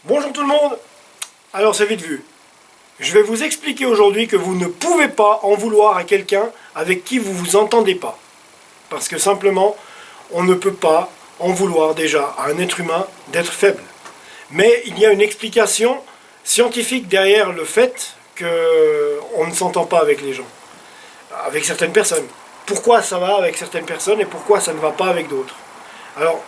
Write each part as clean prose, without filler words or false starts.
Bonjour tout le monde. Alors c'est vite vu. Je vais vous expliquer aujourd'hui que vous ne pouvez pas en vouloir à quelqu'un avec qui vous vous entendez pas. Parce que simplement, on ne peut pas en vouloir déjà à un être humain d'être faible. Mais il y a une explication scientifique derrière le fait qu'on ne s'entend pas avec les gens, avec certaines personnes. Pourquoi ça va avec certaines personnes et pourquoi ça ne va pas avec d'autres? Alors,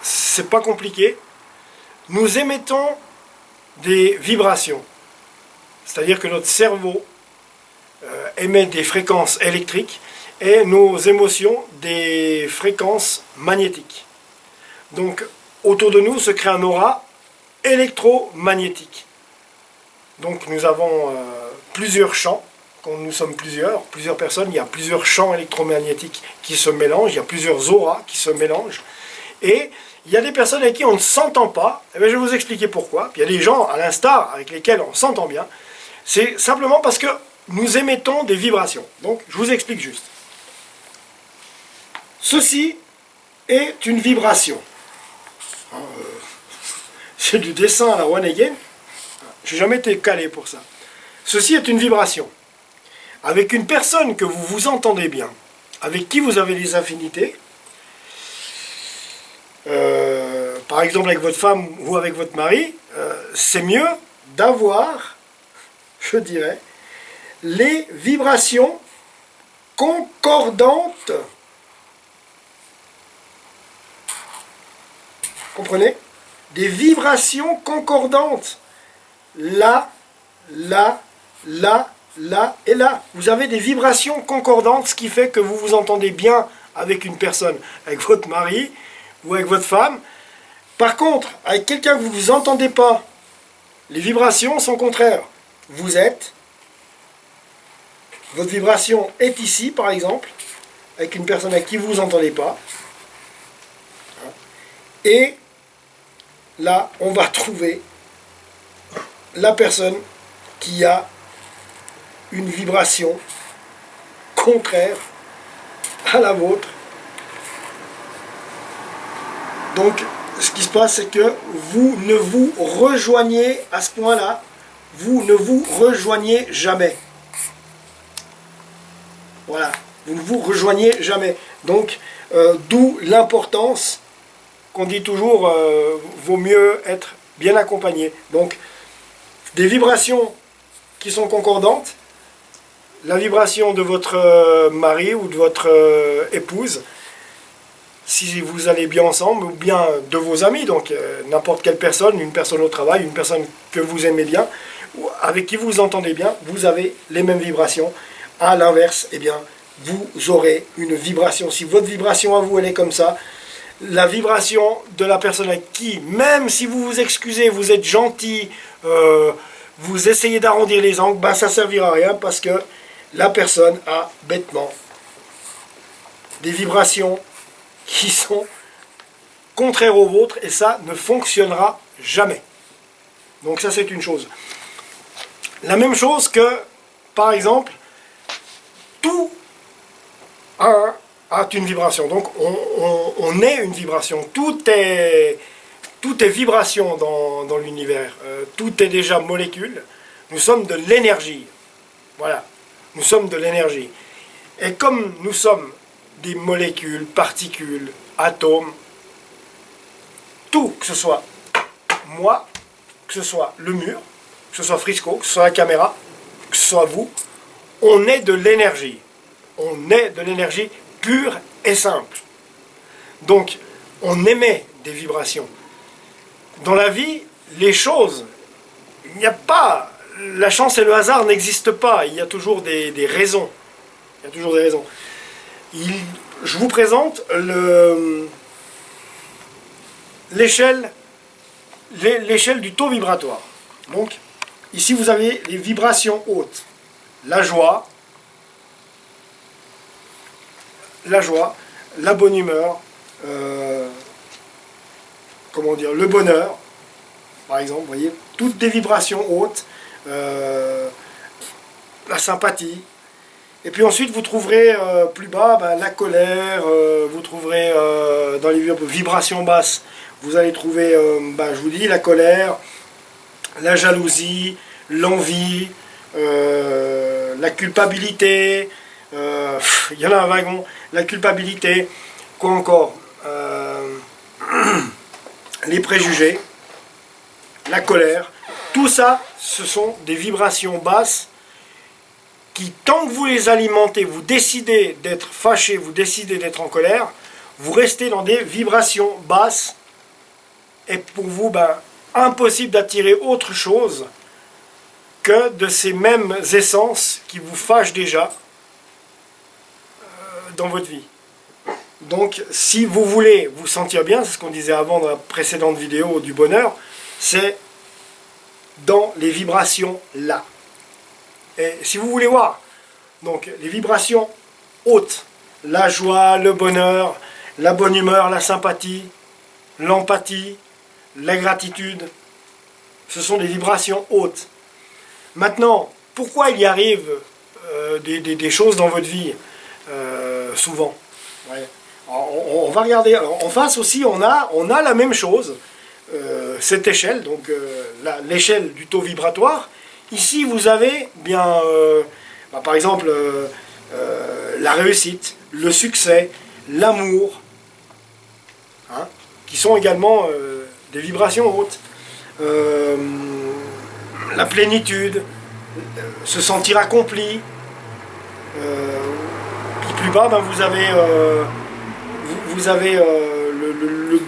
c'est pas compliqué. Nous émettons des vibrations. C'est-à-dire que notre cerveau émet des fréquences électriques et nos émotions des fréquences magnétiques. Donc, autour de nous se crée un aura électromagnétique. Donc, nous avons plusieurs champs. Quand nous sommes plusieurs personnes, il y a plusieurs champs électromagnétiques qui se mélangent, il y a plusieurs auras qui se mélangent. Et il y a des personnes avec qui on ne s'entend pas, et bien je vais vous expliquer pourquoi. Puis il y a des gens, à l'instar, avec lesquels on s'entend bien. C'est simplement parce que nous émettons des vibrations. Donc, je vous explique juste. Ceci est une vibration. C'est du dessin à la one again. Je n'ai jamais été calé pour ça. Ceci est une vibration. Avec une personne que vous vous entendez bien, avec qui vous avez des affinités, par exemple avec votre femme ou avec votre mari, c'est mieux d'avoir, je dirais, les vibrations concordantes. Comprenez? Des vibrations concordantes. Là, là, là, là et là. Vous avez des vibrations concordantes, ce qui fait que vous vous entendez bien avec une personne, avec votre mari ou avec votre femme. Par contre, avec quelqu'un que vous ne vous entendez pas, les vibrations sont contraires. Votre vibration est ici, par exemple, avec une personne avec qui vous ne vous entendez pas. Et là, on va trouver la personne qui a une vibration contraire à la vôtre. Donc, ce qui se passe, c'est que vous ne vous rejoignez à ce point-là, vous ne vous rejoignez jamais. Voilà, vous ne vous rejoignez jamais. Donc, d'où l'importance qu'on dit toujours, vaut mieux être bien accompagné. Donc, des vibrations qui sont concordantes, la vibration de votre mari ou de votre épouse, si vous allez bien ensemble, ou bien de vos amis, donc n'importe quelle personne, une personne au travail, une personne que vous aimez bien, ou avec qui vous entendez bien, vous avez les mêmes vibrations. À l'inverse, eh bien, vous aurez une vibration. Si votre vibration à vous, elle est comme ça, la vibration de la personne avec qui, même si vous vous excusez, vous êtes gentil, vous essayez d'arrondir les angles, ben ça ne servira à rien parce que la personne a bêtement des vibrations qui sont contraires aux vôtres et ça ne fonctionnera jamais. Donc ça c'est une chose. La même chose que, par exemple, tout a une vibration. Donc on est une vibration. Tout est vibration dans l'univers. Tout est déjà molécule. Nous sommes de l'énergie. Voilà. Nous sommes de l'énergie. Et comme nous sommes des molécules, particules, atomes, tout, que ce soit moi, que ce soit le mur, que ce soit Frisco, que ce soit la caméra, que ce soit vous, on est de l'énergie. On est de l'énergie pure et simple. Donc, on émet des vibrations. Dans la vie, les choses, il n'y a pas, la chance et le hasard n'existent pas, il y a toujours des raisons. Il y a toujours des raisons. Je vous présente l'échelle du taux vibratoire. Donc, ici vous avez les vibrations hautes. La joie, la bonne humeur, le bonheur, par exemple, vous voyez, toutes des vibrations hautes, la sympathie. Et puis ensuite, vous trouverez plus bas la colère, vous trouverez dans les vibrations basses, vous allez trouver, je vous dis, la colère, la jalousie, l'envie, la culpabilité, il y en a un wagon, la culpabilité, quoi encore, les préjugés, la colère, tout ça, ce sont des vibrations basses qui, tant que vous les alimentez, vous décidez d'être fâché, vous décidez d'être en colère, vous restez dans des vibrations basses, et pour vous, impossible d'attirer autre chose que de ces mêmes essences qui vous fâchent déjà dans votre vie. Donc, si vous voulez vous sentir bien, c'est ce qu'on disait avant dans la précédente vidéo du bonheur, c'est dans les vibrations là. Et si vous voulez voir, donc les vibrations hautes, la joie, le bonheur, la bonne humeur, la sympathie, l'empathie, la gratitude, ce sont des vibrations hautes. Maintenant, pourquoi il y arrive des choses dans votre vie souvent? Ouais. On va regarder. Alors, en face aussi, on a la même chose, cette échelle, donc l'échelle du taux vibratoire. Ici, vous avez bien, par exemple, la réussite, le succès, l'amour, hein, qui sont également des vibrations hautes. La plénitude, se sentir accompli. Puis plus bas, vous avez le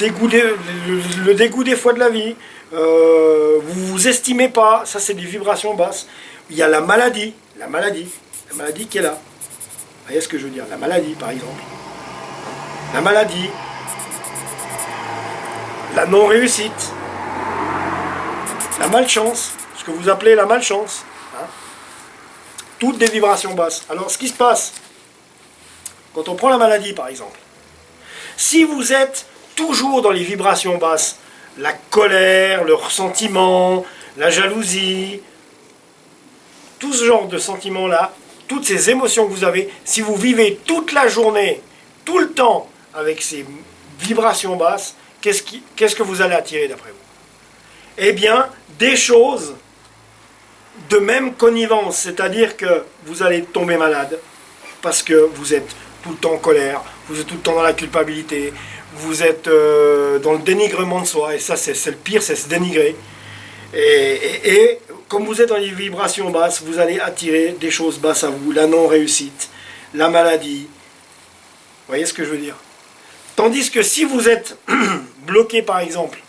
dégoût des fois de la vie. Vous vous estimez pas, ça c'est des vibrations basses. Il y a la maladie qui est là. Vous voyez ce que je veux dire? La maladie, par exemple. La maladie, la non-réussite, la malchance, ce que vous appelez la malchance. Hein? Toutes des vibrations basses. Alors, ce qui se passe, quand on prend la maladie, par exemple, si vous êtes toujours dans les vibrations basses, la colère, le ressentiment, la jalousie, tout ce genre de sentiments-là, toutes ces émotions que vous avez, si vous vivez toute la journée, tout le temps, avec ces vibrations basses, qu'est-ce que vous allez attirer d'après vous? Eh bien, des choses de même connivence, c'est-à-dire que vous allez tomber malade, parce que vous êtes tout le temps en colère, vous êtes tout le temps dans la culpabilité, vous êtes dans le dénigrement de soi, et ça c'est le pire, c'est se dénigrer. Et comme vous êtes dans les vibrations basses, vous allez attirer des choses basses à vous, la non-réussite, la maladie. Vous voyez ce que je veux dire? Tandis que si vous êtes bloqué par exemple,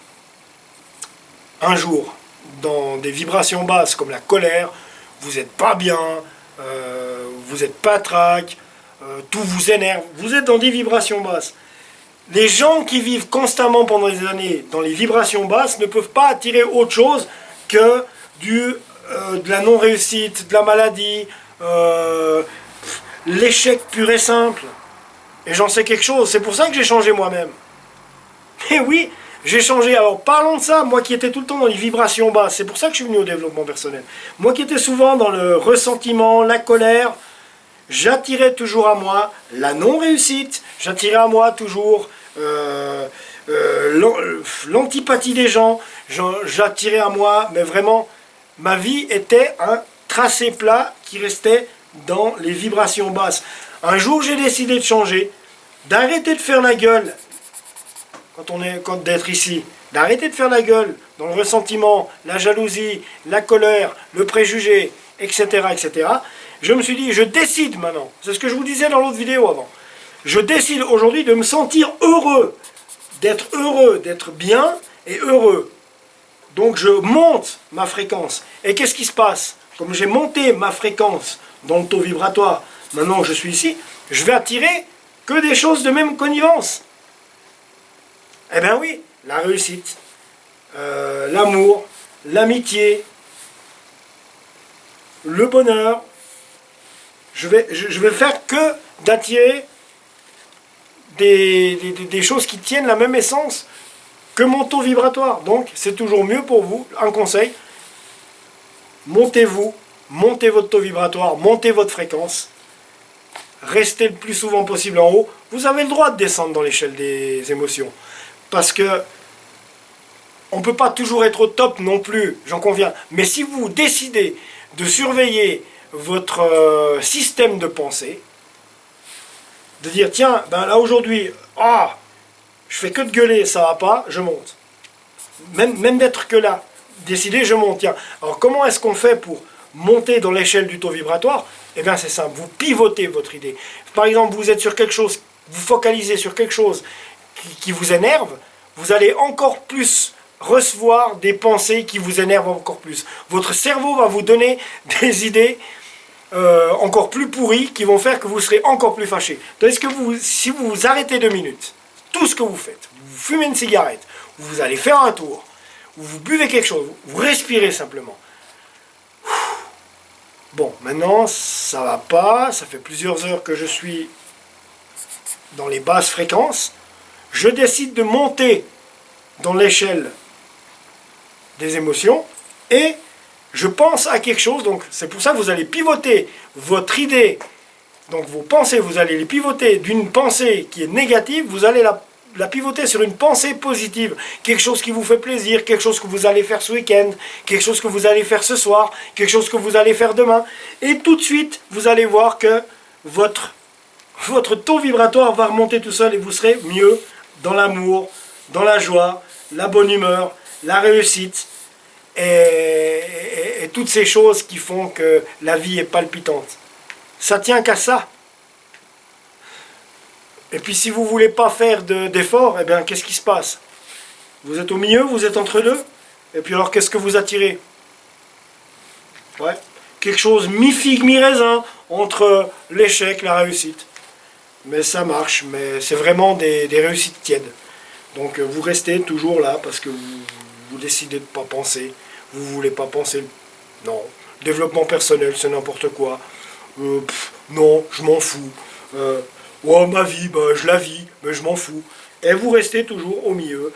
un jour, dans des vibrations basses comme la colère, vous n'êtes pas bien, vous n'êtes pas trac, tout vous énerve, vous êtes dans des vibrations basses. Les gens qui vivent constamment pendant des années dans les vibrations basses ne peuvent pas attirer autre chose que de la non-réussite, de la maladie, l'échec pur et simple. Et j'en sais quelque chose, c'est pour ça que j'ai changé moi-même. Et oui, j'ai changé. Alors parlons de ça, moi qui étais tout le temps dans les vibrations basses, c'est pour ça que je suis venu au développement personnel. Moi qui étais souvent dans le ressentiment, la colère, j'attirais toujours à moi la non-réussite, j'attirais à moi toujours l'antipathie des gens, j'attirais à moi, mais vraiment, ma vie était un tracé plat qui restait dans les vibrations basses. Un jour, j'ai décidé de changer, d'arrêter de faire la gueule, d'être ici, d'arrêter de faire la gueule dans le ressentiment, la jalousie, la colère, le préjugé, etc., etc. Je me suis dit, je décide maintenant, c'est ce que je vous disais dans l'autre vidéo avant, je décide aujourd'hui de me sentir heureux, d'être bien et heureux. Donc je monte ma fréquence. Et qu'est-ce qui se passe? Comme j'ai monté ma fréquence dans le taux vibratoire, maintenant que je suis ici, je vais attirer que des choses de même connivence. Eh bien oui, la réussite, l'amour, l'amitié, le bonheur. Je vais faire que d'attirer des choses qui tiennent la même essence que mon taux vibratoire. Donc c'est toujours mieux pour vous, un conseil, montez votre taux vibratoire, montez votre fréquence, restez le plus souvent possible en haut. Vous avez le droit de descendre dans l'échelle des émotions, parce que on ne peut pas toujours être au top non plus, j'en conviens. Mais si vous décidez de surveiller votre système de pensée, de dire, tiens, ben là aujourd'hui, je fais que de gueuler, ça va pas, je monte. Même d'être que là, décider, je monte. Tiens, alors comment est-ce qu'on fait pour monter dans l'échelle du taux vibratoire? Eh bien c'est simple, vous pivotez votre idée. Par exemple, vous êtes sur quelque chose, vous focalisez sur quelque chose qui vous énerve, vous allez encore plus recevoir des pensées qui vous énervent encore plus. Votre cerveau va vous donner des idées encore plus pourries qui vont faire que vous serez encore plus fâché. Tandis que si vous vous arrêtez 2 minutes, tout ce que vous faites, vous fumez une cigarette, vous allez faire un tour, vous buvez quelque chose, vous respirez simplement. Bon, maintenant, ça va pas, ça fait plusieurs heures que je suis dans les basses fréquences. Je décide de monter dans l'échelle des émotions et je pense à quelque chose. Donc, c'est pour ça que vous allez pivoter votre idée. Donc, vos pensées, vous allez les pivoter d'une pensée qui est négative, vous allez la pivoter sur une pensée positive, quelque chose qui vous fait plaisir, quelque chose que vous allez faire ce week-end, quelque chose que vous allez faire ce soir, quelque chose que vous allez faire demain, et tout de suite, vous allez voir que votre taux vibratoire va remonter tout seul et vous serez mieux dans l'amour, dans la joie, la bonne humeur, la réussite, et toutes ces choses qui font que la vie est palpitante. Ça tient qu'à ça. Et puis si vous ne voulez pas faire d'efforts, eh bien qu'est-ce qui se passe? Vous êtes au milieu, vous êtes entre deux, et puis alors qu'est-ce que vous attirez? Ouais, quelque chose mi-figue, mi-raisin, entre l'échec et la réussite. Mais ça marche, mais c'est vraiment des réussites tièdes. Donc vous restez toujours là, parce que vous décidez de ne pas penser, vous ne voulez pas penser, non, développement personnel, c'est n'importe quoi, non, je m'en fous, oh, ma vie, je la vis, mais je m'en fous. Et vous restez toujours au milieu,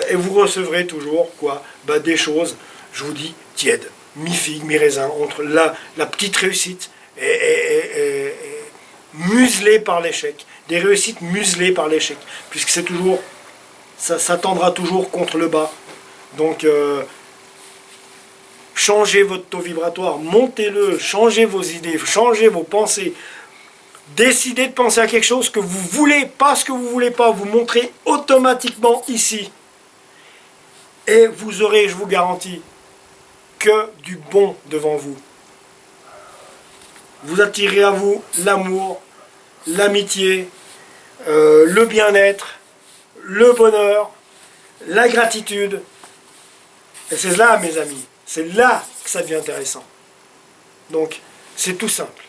et vous recevrez toujours quoi? Des choses, je vous dis, tièdes, mi-figue, mi-raisin, entre la petite réussite et muselée par l'échec. Des réussites muselées par l'échec, puisque c'est toujours, ça tendra toujours contre le bas. Donc, changez votre taux vibratoire, montez-le, changez vos idées, changez vos pensées. Décidez de penser à quelque chose que vous voulez, pas ce que vous voulez pas, vous montrez automatiquement ici. Et vous aurez, je vous garantis, que du bon devant vous. Vous attirez à vous l'amour, l'amitié, le bien-être, le bonheur, la gratitude. Et c'est là, mes amis, c'est là que ça devient intéressant. Donc, c'est tout simple.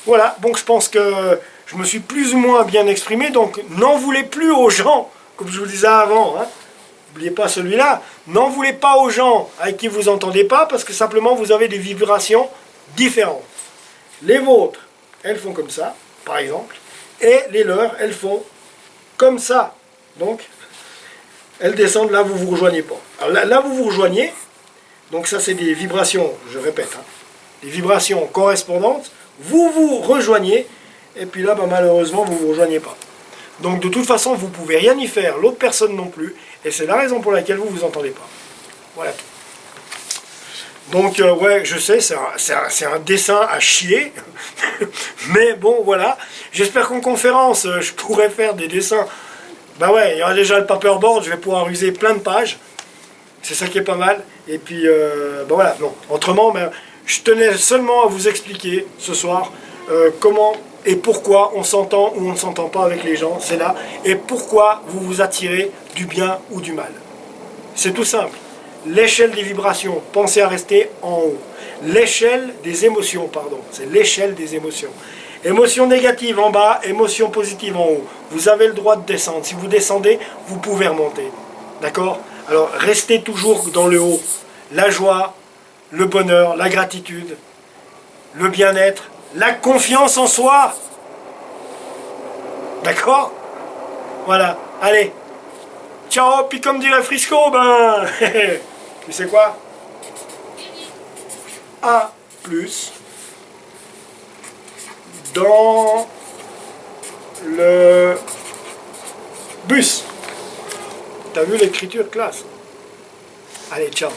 Voilà, donc je pense que je me suis plus ou moins bien exprimé, donc n'en voulez plus aux gens, comme je vous le disais avant, hein. N'oubliez pas celui-là, n'en voulez pas aux gens avec qui vous n'entendez pas, parce que simplement vous avez des vibrations différentes. Les vôtres, elles font comme ça, par exemple, et les leurs, elles font comme ça. Donc, elles descendent, là vous ne vous rejoignez pas. Alors là vous vous rejoignez, donc ça c'est des vibrations, je répète, hein, des vibrations correspondantes. Vous vous rejoignez, et puis là, malheureusement, vous ne vous rejoignez pas. Donc, de toute façon, vous ne pouvez rien y faire, l'autre personne non plus, et c'est la raison pour laquelle vous ne vous entendez pas. Voilà tout. Donc, ouais, je sais, c'est un dessin à chier, mais bon, voilà. J'espère qu'en conférence, je pourrai faire des dessins. Ouais, il y aura déjà le paperboard, je vais pouvoir user plein de pages. C'est ça qui est pas mal. Et puis, voilà, non. Autrement, je tenais seulement à vous expliquer ce soir comment et pourquoi on s'entend ou on ne s'entend pas avec les gens, c'est là, et pourquoi vous vous attirez du bien ou du mal. C'est tout simple. L'échelle des vibrations, pensez à rester en haut. L'échelle des émotions, pardon, c'est l'échelle des émotions. Émotions négatives en bas, émotions positives en haut. Vous avez le droit de descendre. Si vous descendez, vous pouvez remonter. D'accord? Alors, restez toujours dans le haut. La joie, le bonheur, la gratitude, le bien-être, la confiance en soi. D'accord? Voilà, allez. Ciao, puis comme dirait Frisco, tu sais quoi? A plus dans le bus. T'as vu l'écriture classe? Allez, ciao.